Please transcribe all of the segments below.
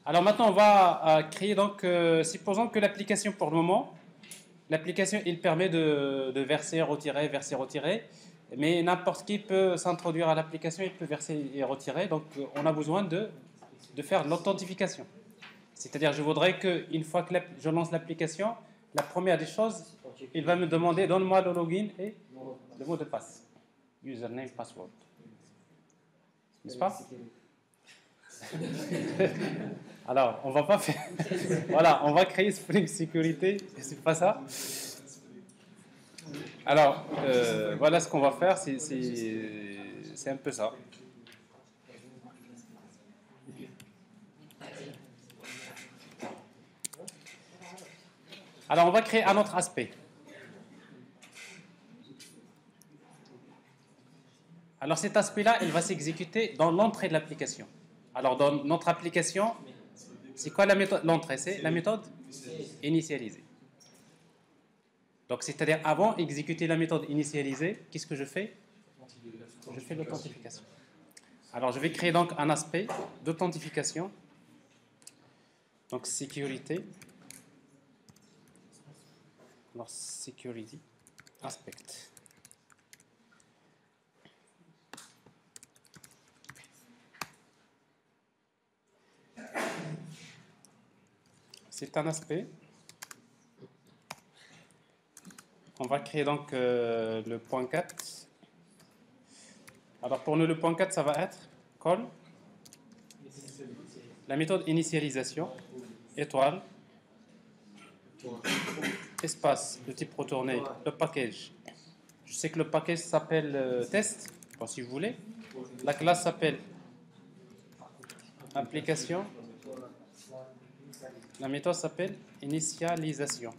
Alors maintenant, on va créer donc, supposons que l'application pour le moment, l'application il permet de verser, retirer, mais n'importe qui peut s'introduire à l'application, il peut verser et retirer, donc on a besoin de faire l'authentification. C'est-à-dire, je voudrais qu'une fois que je lance l'application, la première des choses, il va me demander, donne-moi le login et le mot de passe. Username, password. N'est-ce pas? Alors, on va pas faire. Voilà, on va créer Spring Sécurité. C'est pas ça. Alors, voilà ce qu'on va faire. C'est un peu ça. Alors, on va créer un autre aspect. Alors, cet aspect-là, il va s'exécuter dans l'entrée de l'application. Alors, dans notre application, c'est quoi la méthode? L'entrée, c'est la méthode initialisée. Donc, c'est-à-dire, avant d'exécuter la méthode initialisée, qu'est-ce que je fais? Je fais l'authentification. Alors, je vais créer donc un aspect d'authentification. Donc, sécurité. Alors, security aspect. C'est un aspect. On va créer donc le point 4. Alors pour nous, le point 4, ça va être call, la méthode initialisation, étoile, espace, le type retourné, le package. Je sais que le package s'appelle test, bon, si vous voulez. La classe s'appelle application. La méthode s'appelle initialisation.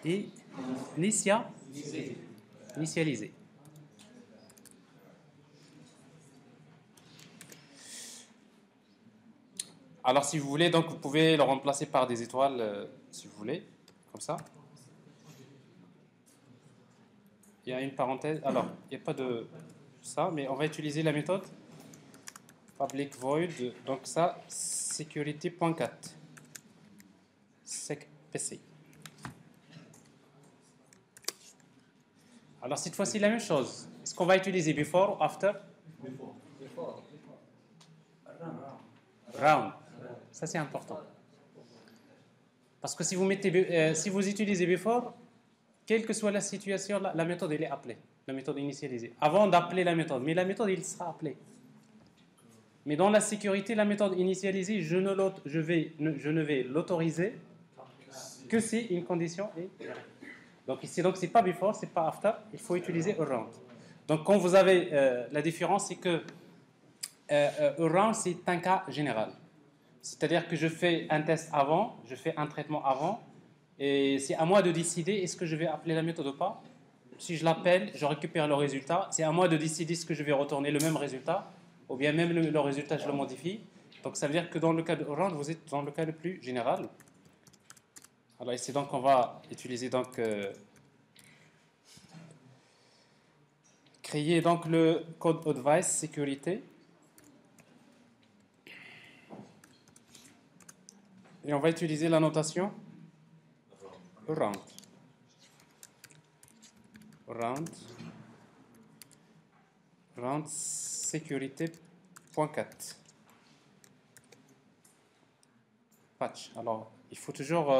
Et initialiser. Alors si vous voulez, donc vous pouvez le remplacer par des étoiles, si vous voulez, comme ça. Il y a une parenthèse. Alors, il n'y a pas de ça, mais on va utiliser la méthode public void. Donc ça, sécurité.4. SecPC. Alors cette fois-ci, la même chose. Est-ce qu'on va utiliser before ou after? Round. Ça, c'est important. Parce que si vous utilisez before, quelle que soit la situation, la méthode elle est appelée, la méthode initialisée. Avant d'appeler la méthode, mais la méthode il sera appelée. Mais dans la sécurité, la méthode initialisée, je ne vais l'autoriser que si une condition est. Donc ici, c'est pas before, c'est pas after, il faut utiliser around. Donc quand vous avez la différence, c'est que around c'est un cas général. C'est-à-dire que je fais un test avant, je fais un traitement avant, et c'est à moi de décider est-ce que je vais appeler la méthode ou pas. Si je l'appelle, je récupère le résultat. C'est à moi de décider est-ce que je vais retourner le même résultat, ou bien même le résultat, je le modifie. Donc ça veut dire que dans le cas de round, vous êtes dans le cas le plus général. Alors ici, donc, on va utiliser donc créer donc le code advice sécurité. Et on va utiliser la notation round. Round sécurité.4. Patch. Alors, il faut toujours.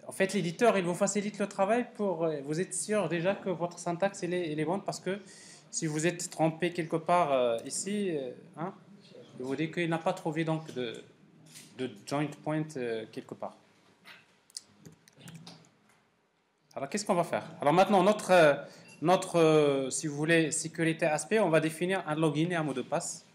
En fait, l'éditeur, il vous facilite le travail pour. Vous êtes sûr déjà que votre syntaxe elle est bonne parce que si vous êtes trompé quelque part ici, hein, il vous dit qu'il n'a pas trouvé donc de joint point quelque part. Alors, qu'est-ce qu'on va faire? Alors maintenant, notre si vous voulez, sécurité aspect, on va définir un login et un mot de passe.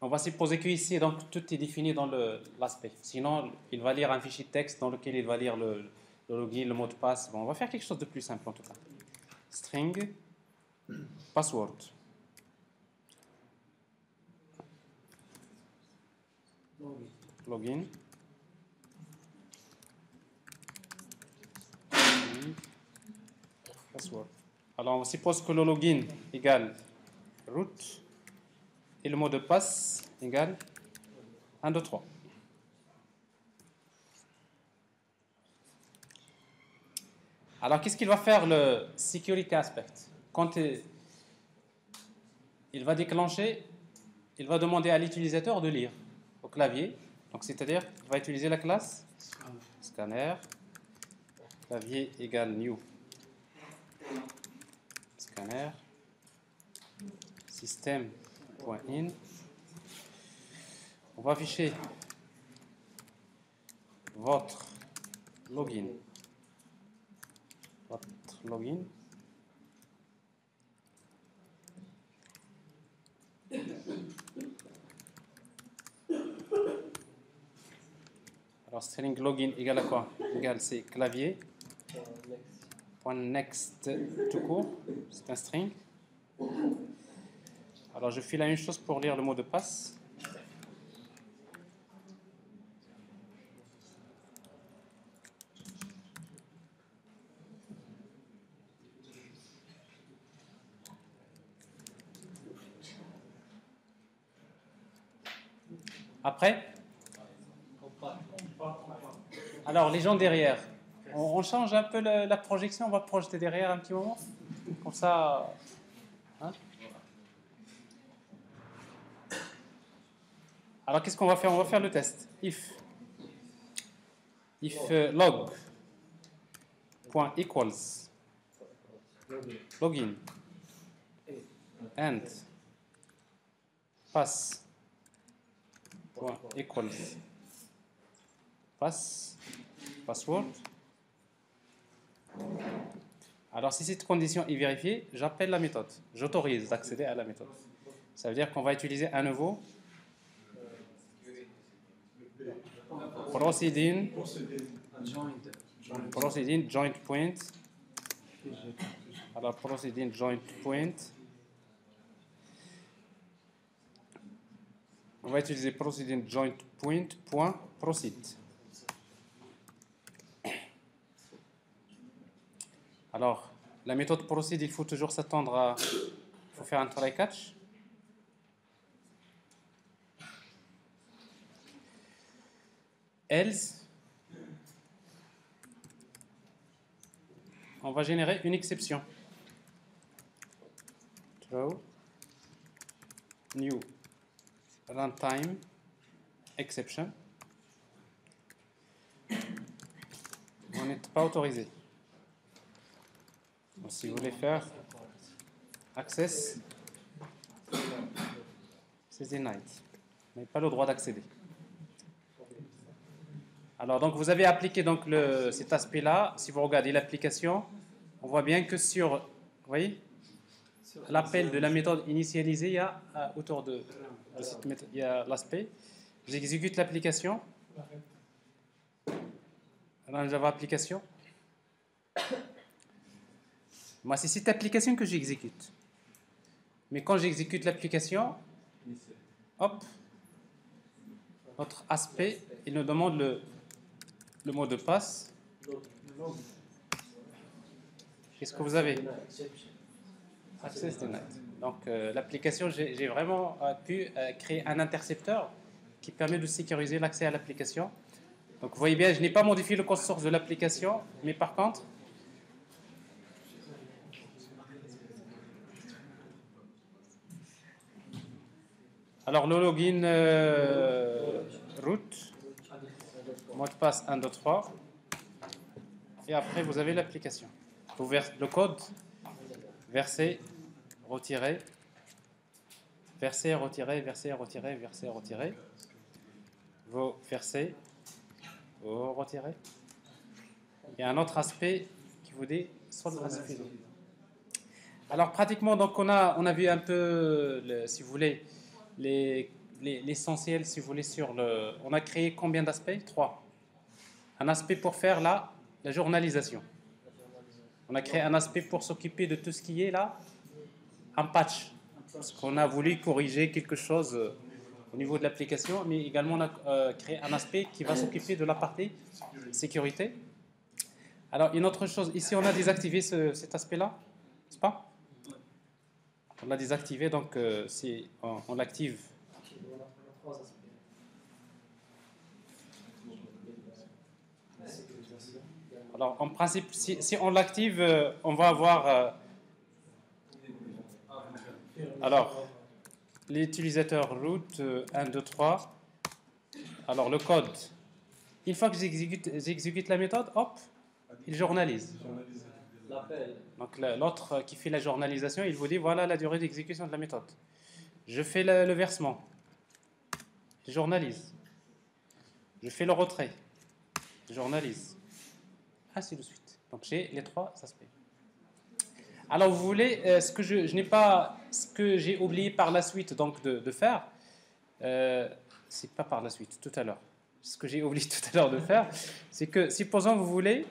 On va supposer qu'ici, donc, tout est défini dans l'aspect. Sinon, il va lire un fichier de texte dans lequel il va lire le login, le mot de passe. Bon, on va faire quelque chose de plus simple en tout cas. String, password. Login. Password. Alors, on suppose que le login égale root et le mot de passe égale 1, 2, 3. Alors, qu'est-ce qu'il va faire le security aspect? Quand il va déclencher, il va demander à l'utilisateur de lire au clavier. Donc, c'est-à-dire qu'il va utiliser la classe scanner, clavier égale new scanner, system.in. On va afficher votre login. Alors, string login égale à quoi? Égale, c'est clavier. .next tout court, c'est un string. Alors, je fais la même chose pour lire le mot de passe. Après, alors les gens derrière, on change un peu la projection, on va projeter derrière un petit moment, comme ça. Hein? Alors qu'est-ce qu'on va faire? On va faire le test. If log.equals login and pass equals password. Alors si cette condition est vérifiée, j'appelle la méthode. J'autorise d'accéder à la méthode. Ça veut dire qu'on va utiliser à nouveau proceeding joint point. Alors proceeding joint point. On va utiliser proceeding joint point.proceed. Alors, la méthode proceed, il faut toujours s'attendre à... Il faut faire un try catch. Else, on va générer une exception. Throw new runtime exception. On n'est pas autorisé. Donc, si vous voulez faire access, c'est denied. Vous n'avez pas le droit d'accéder. Alors, donc, vous avez appliqué donc, cet aspect-là. Si vous regardez l'application, on voit bien que sur, vous voyez, l'appel de la méthode initialisée, il y a autour de cette méthode, il y a l'aspect. J'exécute l'application. Dans Java application. Moi, c'est cette application que j'exécute. Mais quand j'exécute l'application, hop, notre aspect, il nous demande le mot de passe. Qu'est-ce que vous avez? Access denied. Donc, l'application, j'ai vraiment pu créer un intercepteur qui permet de sécuriser l'accès à l'application. Donc, vous voyez bien, je n'ai pas modifié le code source de l'application, mais par contre, alors le login root, mot de passe 1, 2, 3, et après vous avez l'application. Vous versez le code, verser, retirer, verser, retirer, verser, retirer, verser, retirer, vous versez, vous retirez. Il y a un autre aspect qui vous dit solve as failed. Alors pratiquement, donc on a vu un peu, si vous voulez, l'essentiel, si vous voulez, sur le... On a créé combien d'aspects? 3. Un aspect pour faire la journalisation. On a créé un aspect pour s'occuper de tout ce qui est là, un patch. Parce qu'on a voulu corriger quelque chose au niveau de l'application, mais également on a créé un aspect qui va s'occuper de la partie sécurité. Alors, une autre chose, ici on a désactivé cet aspect-là, n'est-ce pas? On l'a désactivé, donc si on l'active. Alors, en principe, si on l'active, on va avoir... alors, l'utilisateur root 1, 2, 3. Alors, le code, une fois que j'exécute la méthode, hop, il journalise. Donc, l'autre qui fait la journalisation, il vous dit, voilà la durée d'exécution de la méthode. Je fais le versement. Je journalise. Je fais le retrait. Je journalise. Ainsi de suite. Donc, j'ai les trois aspects. Alors, vous voulez, ce que je n'ai pas, ce que j'ai oublié par la suite donc de faire, c'est pas par la suite, tout à l'heure. Ce que j'ai oublié tout à l'heure de faire, c'est que, supposons vous voulez,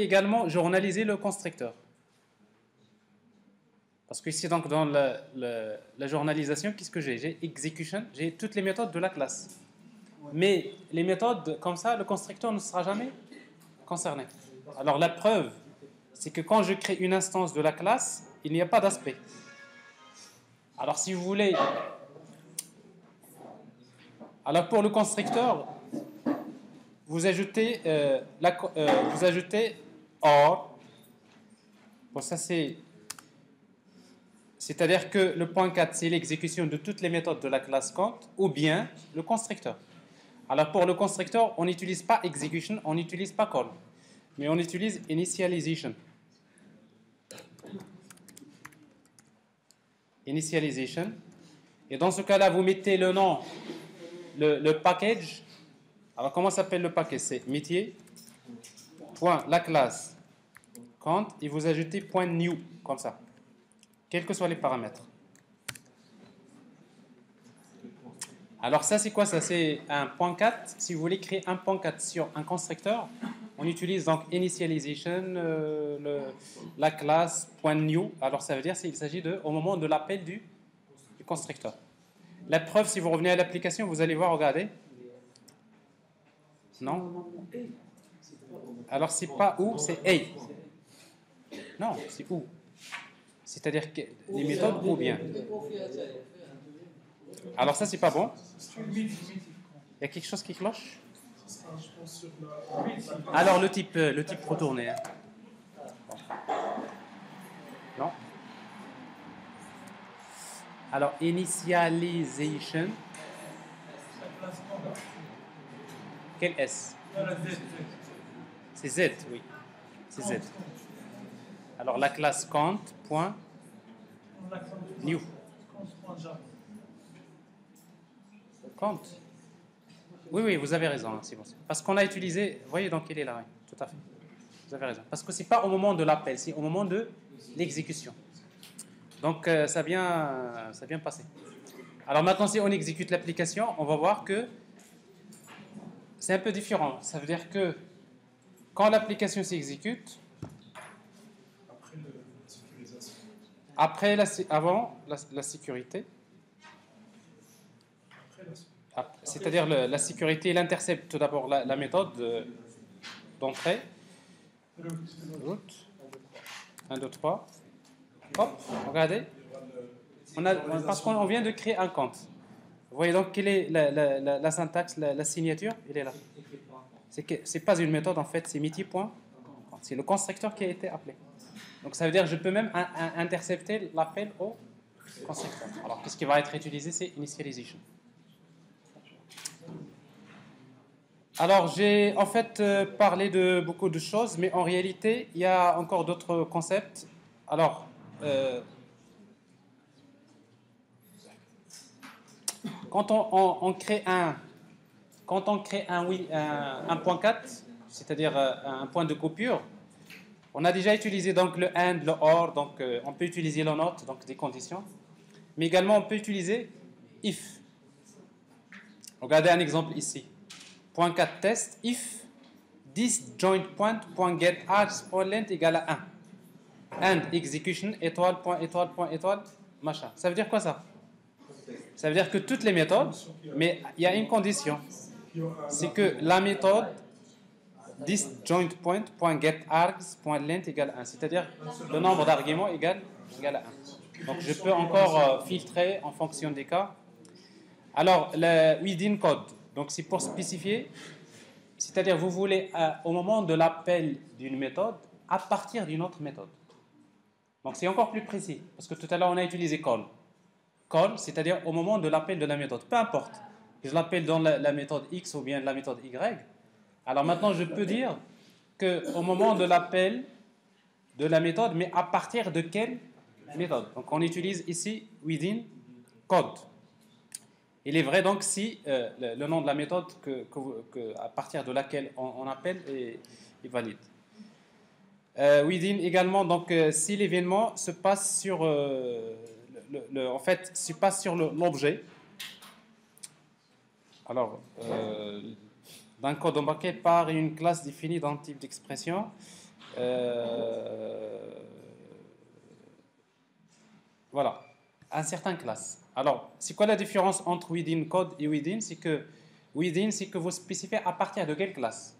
également journaliser le constructeur. Parce que ici, donc, dans la journalisation, qu'est-ce que j'ai? J'ai execution, j'ai toutes les méthodes de la classe. Mais les méthodes comme ça, le constructeur ne sera jamais concerné. Alors la preuve, c'est que quand je crée une instance de la classe, il n'y a pas d'aspect. Alors si vous voulez... Alors pour le constructeur, vous ajoutez, OR. Bon, ça c'est-à-dire que le point 4, c'est l'exécution de toutes les méthodes de la classe count, ou bien le constructeur. Alors pour le constructeur, on n'utilise pas execution, on n'utilise pas call, mais on utilise initialization. Initialization. Et dans ce cas-là, vous mettez le nom, le package. Alors comment s'appelle le package? C'est métier, point, la classe, count, et vous ajoutez point new, comme ça, quels que soient les paramètres. Alors ça, c'est quoi ça? C'est un point 4. Si vous voulez créer un point 4 sur un constructeur, on utilise donc initialization, la classe .new. Alors ça veut dire qu'il s'agit au moment de l'appel du constructeur. La preuve, si vous revenez à l'application, vous allez voir, regardez. Non? Alors c'est pas où, c'est A. Non, c'est où. C'est-à-dire que les méthodes ou bien. Alors ça, c'est pas bon. Il y a quelque chose qui cloche. Alors le type retourné. Hein. Non. Alors initialization. Quel S? C'est Z, oui. C'est Z. Alors la classe count point new. Count. Oui, vous avez raison, c'est bon. Parce qu'on a utilisé, vous voyez, donc il est là, oui, tout à fait. Vous avez raison. Parce que c'est pas au moment de l'appel, c'est au moment de l'exécution. Donc ça a bien passé. Alors maintenant, si on exécute l'application, on va voir que c'est un peu différent. Ça veut dire que quand l'application s'exécute, avant la sécurité, c'est-à-dire la sécurité, il intercepte tout d'abord la méthode d'entrée. Root. 1, 2, 3. Hop, regardez. Parce qu'on vient de créer un compte. Vous voyez donc quelle est la syntaxe, la signature? Il est là. C'est pas une méthode en fait, c'est métier.compte. C'est le constructeur qui a été appelé. Donc ça veut dire que je peux même intercepter l'appel au constructeur. Alors qu'est-ce qui va être utilisé? C'est initialization. Alors, j'ai en fait parlé de beaucoup de choses, mais en réalité, il y a encore d'autres concepts. Alors, quand on crée un point 4, c'est-à-dire un point de coupure, on a déjà utilisé donc le AND, le OR, donc on peut utiliser le NOT, donc des conditions, mais également on peut utiliser IF. Regardez un exemple ici. Point 4 test, if disjoint.point.getArgs.length égale à 1. And execution, étoile, point, étoile, point, étoile, machin. Ça veut dire quoi ça? Ça veut dire que toutes les méthodes, mais il y a une condition. C'est que la méthode disjointPoint.getArgs.length égale 1, c'est-à-dire le nombre d'arguments égale à 1. Donc je peux encore filtrer en fonction des cas. Alors, le within code, donc c'est pour spécifier, c'est-à-dire vous voulez au moment de l'appel d'une méthode, à partir d'une autre méthode. Donc c'est encore plus précis, parce que tout à l'heure on a utilisé call. Call, c'est-à-dire au moment de l'appel de la méthode, peu importe, que je l'appelle dans la méthode X ou bien la méthode Y. Alors maintenant je peux dire qu'au moment de l'appel de la méthode, mais à partir de quelle méthode? Donc on utilise ici within code. Il est vrai donc si le nom de la méthode à partir de laquelle on appelle est valide. Within également, donc si l'événement se passe sur en fait se passe sur l'objet. Alors d'un code embarqué par une classe définie dans le type d'expression. Voilà, un certain classe. Alors, c'est quoi la différence entre within code et within? C'est que within, c'est que vous spécifiez à partir de quelle classe.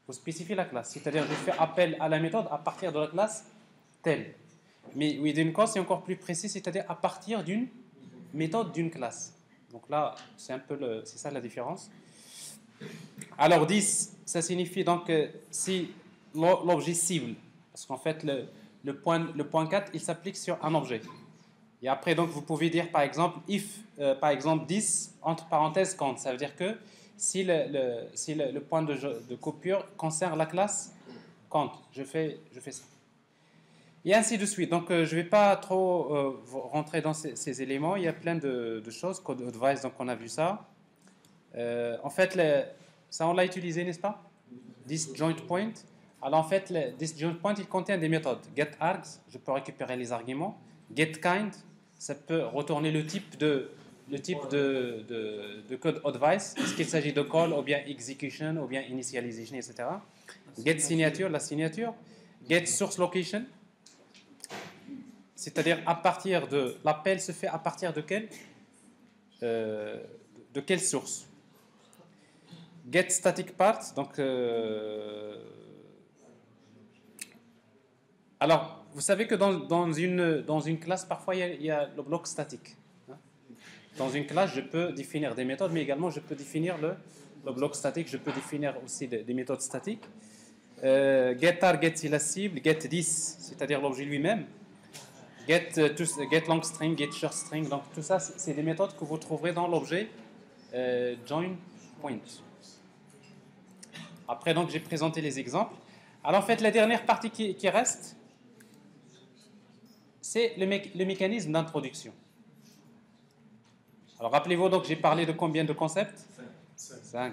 Vous spécifiez la classe, c'est-à-dire je fais appel à la méthode à partir de la classe telle. Mais within code, c'est encore plus précis, c'est-à-dire à partir d'une méthode d'une classe. Donc là, c'est ça la différence. Alors 10, ça signifie donc si l'objet cible, parce qu'en fait le point 4, il s'applique sur un objet. Et après, donc, vous pouvez dire, par exemple, if, par exemple, 10, entre parenthèses, count. Ça veut dire que si le point de coupure concerne la classe count, je fais ça. Et ainsi de suite. Donc, je ne vais pas trop rentrer dans ces éléments. Il y a plein de choses. Code advice, donc, on a vu ça. En fait, ça, on l'a utilisé, n'est-ce pas? DisjointPoint. Alors, en fait, le disjointPoint, il contient des méthodes. GetArgs, je peux récupérer les arguments. GetKind, ça peut retourner le type de code advice, est-ce qu'il s'agit de call ou bien execution ou bien initialization, etc. Get signature, la signature. Get source location, c'est-à-dire à partir de l'appel se fait à partir de quelle source. Get static part, donc alors vous savez que dans une classe, parfois, il y a le bloc statique. Dans une classe, je peux définir des méthodes, mais également, je peux définir le bloc statique. Je peux définir aussi des méthodes statiques. GetTarget, c'est la cible. GetThis, c'est-à-dire l'objet lui-même. GetLongString, GetShortString. Donc, tout ça, c'est des méthodes que vous trouverez dans l'objet joinPoint. Après, donc, j'ai présenté les exemples. Alors, en fait, la dernière partie qui reste, c'est le mécanisme d'introduction. Alors rappelez-vous, donc j'ai parlé de combien de concepts? 5.